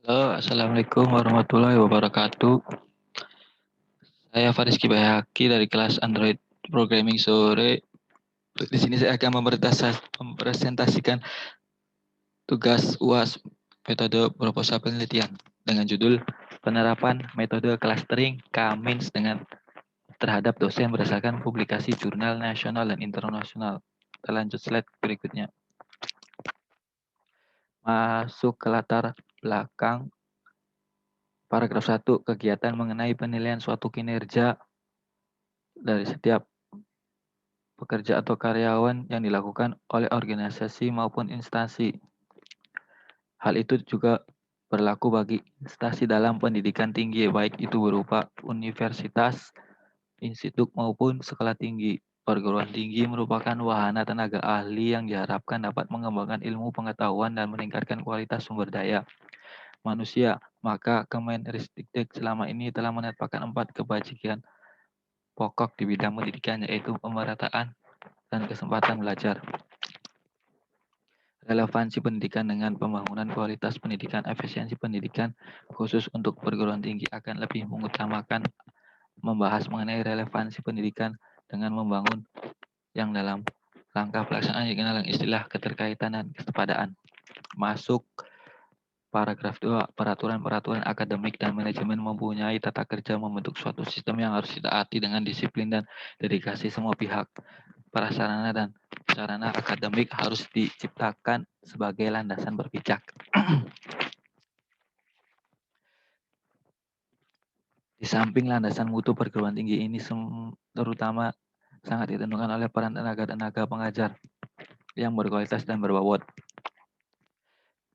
Halo, Assalamualaikum warahmatullahi wabarakatuh. Saya Fariski Bayaki dari kelas Android Programming sore. Di sini saya akan mempresentasikan tugas UAS metode proposal penelitian dengan judul penerapan metode clustering K-means dengan terhadap dosen berdasarkan publikasi jurnal nasional dan internasional. Kita lanjut slide berikutnya. Masuk ke latar belakang paragraf 1, kegiatan mengenai penilaian suatu kinerja dari setiap pekerja atau karyawan yang dilakukan oleh organisasi maupun instansi. Hal itu juga berlaku bagi instansi dalam pendidikan tinggi, baik itu berupa universitas, institut maupun sekolah tinggi. Perguruan tinggi merupakan wahana tenaga ahli yang diharapkan dapat mengembangkan ilmu pengetahuan dan meningkatkan kualitas sumber daya manusia. Maka Kemendikbud selama ini telah menetapkan 4 kebajikan pokok di bidang pendidikan, yaitu pemerataan dan kesempatan belajar, relevansi pendidikan dengan pembangunan kualitas pendidikan, efisiensi pendidikan, khusus untuk perguruan tinggi akan lebih mengutamakan membahas mengenai relevansi pendidikan dengan membangun yang dalam langkah pelaksanaan dikenal dengan istilah keterkaitan dan kesepadaan. Masuk paragraf 2, peraturan-peraturan akademik dan manajemen mempunyai tata kerja membentuk suatu sistem yang harus ditaati dengan disiplin dan dedikasi semua pihak. Prasarana dan sarana akademik harus diciptakan sebagai landasan berpijak. Di samping landasan mutu perguruan tinggi ini terutama sangat ditentukan oleh peran tenaga-tenaga pengajar yang berkualitas dan berbobot.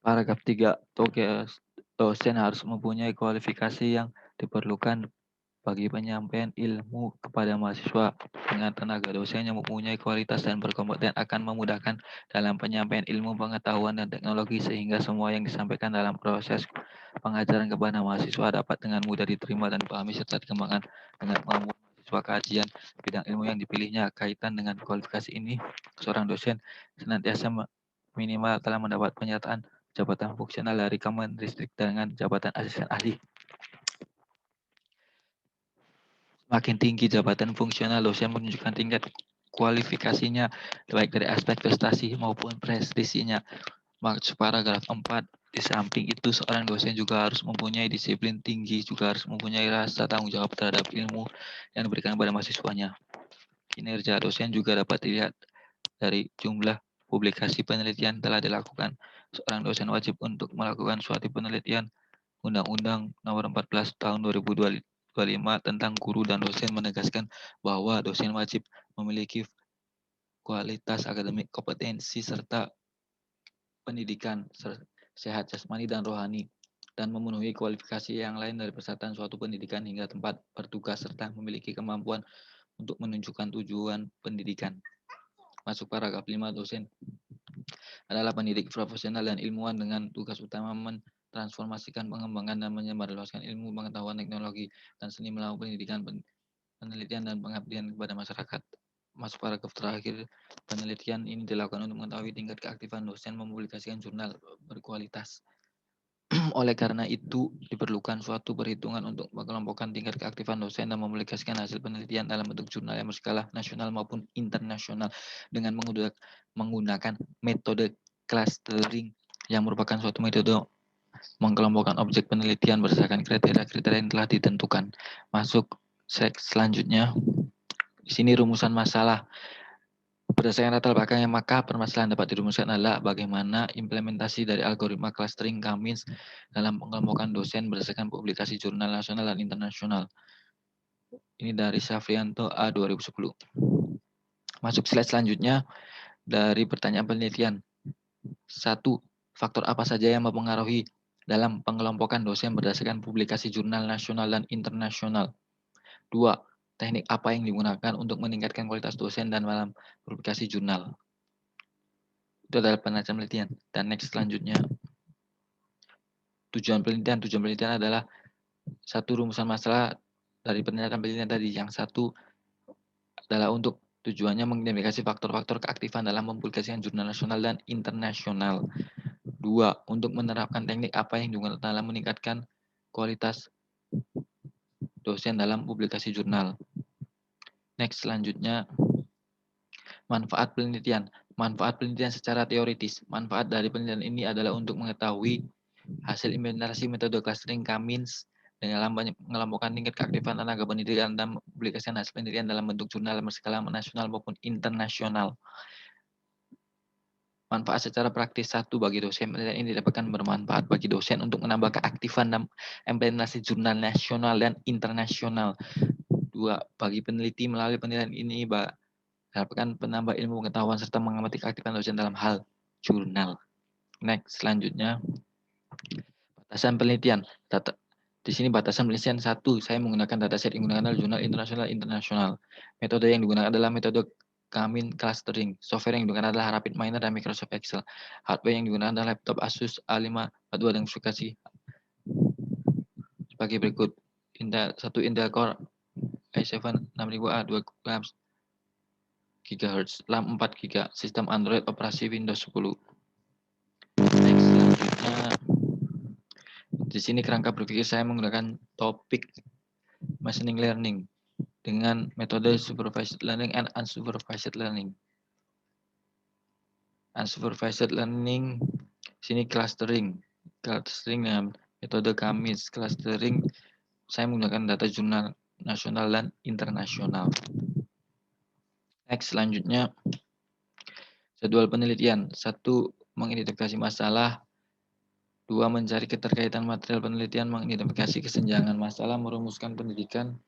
Paragraf 3, dosen harus mempunyai kualifikasi yang diperlukan bagi penyampaian ilmu kepada mahasiswa. Dengan tenaga dosen yang mempunyai kualitas dan berkompeten akan memudahkan dalam penyampaian ilmu pengetahuan dan teknologi, sehingga semua yang disampaikan dalam proses pengajaran kepada mahasiswa dapat dengan mudah diterima dan dipahami serta dikembangkan dengan kemampuan mahasiswa. Kajian bidang ilmu yang dipilihnya kaitan dengan kualifikasi ini, seorang dosen senantiasa minimal telah mendapat pernyataan jabatan fungsional dari Kemendikbud dengan jabatan asisten ahli. Makin tinggi jabatan fungsional, dosen menunjukkan tingkat kualifikasinya baik dari aspek prestasi maupun prestisinya. Maksud paragraf 4, di samping itu seorang dosen juga harus mempunyai disiplin tinggi, juga harus mempunyai rasa tanggung jawab terhadap ilmu yang diberikan kepada mahasiswanya. Kinerja dosen juga dapat dilihat dari jumlah publikasi penelitian telah dilakukan. Seorang dosen wajib untuk melakukan suatu penelitian. Undang-Undang Nomor 14 Tahun 2025 tentang guru dan dosen menegaskan bahwa dosen wajib memiliki kualitas akademik, kompetensi, serta pendidikan sehat jasmani dan rohani, dan memenuhi kualifikasi yang lain dari peserta suatu pendidikan hingga tempat bertugas, serta memiliki kemampuan untuk menunjukkan tujuan pendidikan. Masuk paragraf 5, dosen adalah pendidik profesional dan ilmuwan dengan tugas utama transformasikan, pengembangan, dan menyebarluaskan ilmu pengetahuan, teknologi, dan seni melalui pendidikan, penelitian, dan pengabdian kepada masyarakat. Masuk paragraf terakhir, penelitian ini dilakukan untuk mengetahui tingkat keaktifan dosen mempublikasikan jurnal berkualitas. Oleh karena itu, diperlukan suatu perhitungan untuk mengelompokkan tingkat keaktifan dosen dan mempublikasikan hasil penelitian dalam bentuk jurnal yang berskala nasional maupun internasional dengan menggunakan metode clustering yang merupakan suatu metode mengelompokkan objek penelitian berdasarkan kriteria-kriteria yang telah ditentukan. Masuk seks selanjutnya. Di sini rumusan masalah. Berdasarkan latar belakangnya, maka permasalahan dapat dirumuskan adalah bagaimana implementasi dari algoritma clustering K-means dalam pengelompokan dosen berdasarkan publikasi jurnal nasional dan internasional. Ini dari Syafrianto A 2010. Masuk slide selanjutnya, dari pertanyaan penelitian. 1. Faktor apa saja yang mempengaruhi dalam pengelompokan dosen berdasarkan publikasi jurnal nasional dan internasional? 2. Teknik apa yang digunakan untuk meningkatkan kualitas dosen dan dalam publikasi jurnal? Itu adalah penelitian. Dan next selanjutnya, tujuan penelitian adalah satu, rumusan masalah dari penelitian tadi. Yang satu adalah untuk tujuannya mengidentifikasi faktor-faktor keaktifan dalam mempublikasikan jurnal nasional dan internasional. 2. Untuk menerapkan teknik apa yang digunakan dalam meningkatkan kualitas dosen dalam publikasi jurnal. Next, selanjutnya, manfaat penelitian. Manfaat penelitian secara teoritis. Manfaat dari penelitian ini adalah untuk mengetahui hasil implementasi metode clustering Cummins dengan mengelompokkan tingkat keaktifan tenaga penelitian dan mempublikasikan hasil penelitian dalam bentuk jurnal berskala nasional maupun internasional. Manfaat secara praktis. 1. Bagi dosen, penelitian ini didapatkan bermanfaat bagi dosen untuk menambah keaktifan dan implementasi jurnal nasional dan internasional. 2. Bagi peneliti, melalui penelitian ini didapatkan penambah ilmu pengetahuan serta mengamati keaktifan dosen dalam hal jurnal. Next, selanjutnya, batasan penelitian. Di sini batasan penelitian 1. Saya menggunakan dataset yang digunakan adalah jurnal internasional. Metode yang digunakan adalah metode Cummins clustering. Software yang digunakan adalah RapidMiner dan Microsoft Excel. Hardware yang digunakan adalah laptop Asus A542 dengan spesifikasi sebagai berikut. Intel Core i7 6000A 2 GHz, RAM 4 GB, sistem Android operasi Windows 10. Next, selanjutnya, di sini kerangka berpikir saya menggunakan topik machine learning dengan metode supervised learning and unsupervised learning. Unsupervised learning, sini clustering dengan metode Cummins clustering. Saya menggunakan data jurnal nasional dan internasional. Next, selanjutnya, jadwal penelitian. 1. Mengidentifikasi masalah. 2. Mencari keterkaitan material penelitian, mengidentifikasi kesenjangan masalah, merumuskan pendidikan.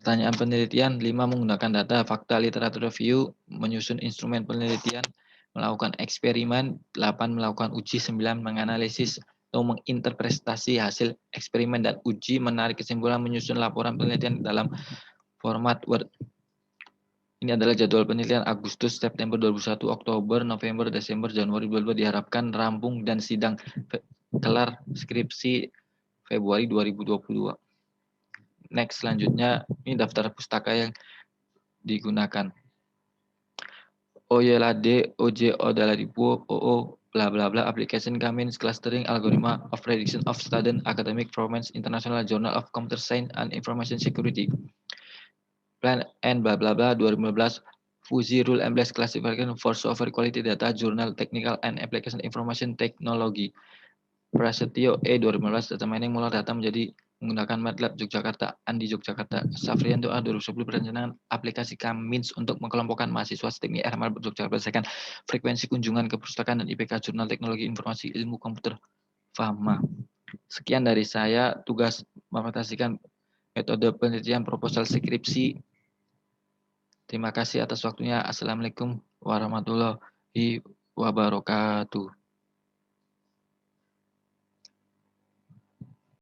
Pertanyaan penelitian. 5. Menggunakan data, fakta, literatur review, menyusun instrumen penelitian, melakukan eksperimen. 8. Melakukan uji. 9. Menganalisis atau menginterpretasi hasil eksperimen dan uji, menarik kesimpulan, menyusun laporan penelitian dalam format Word. Ini adalah jadwal penelitian Agustus, September 2001, Oktober, November, Desember, Januari 2022 diharapkan rampung dan sidang kelar skripsi Februari 2022. Next, selanjutnya ini daftar pustaka yang digunakan. OYLAD, OJ, ODALADIPO, OO, bla bla bla, application Cummins clustering, algorithm of prediction of student academic performance, International Journal of Computer Science and Information Security. Plan and bla bla bla 2015 Fuzzy Rule Embrace Classification for Software Quality Data Journal Technical and Application Information Technology. Prasetyo E 2015 Data Mining Mulai Data menjadi menggunakan MATLAB Yogyakarta, Andi Yogyakarta. Safrianto A 2010 perencanaan aplikasi Cummins untuk mengelompokkan mahasiswa teknik RML Yogyakarta berdasarkan frekuensi kunjungan ke perpustakaan dan IPK Jurnal Teknologi Informasi Ilmu Komputer FAMA. Sekian dari saya, tugas mempresentasikan metode penelitian proposal skripsi. Terima kasih atas waktunya. Assalamualaikum warahmatullahi wabarakatuh.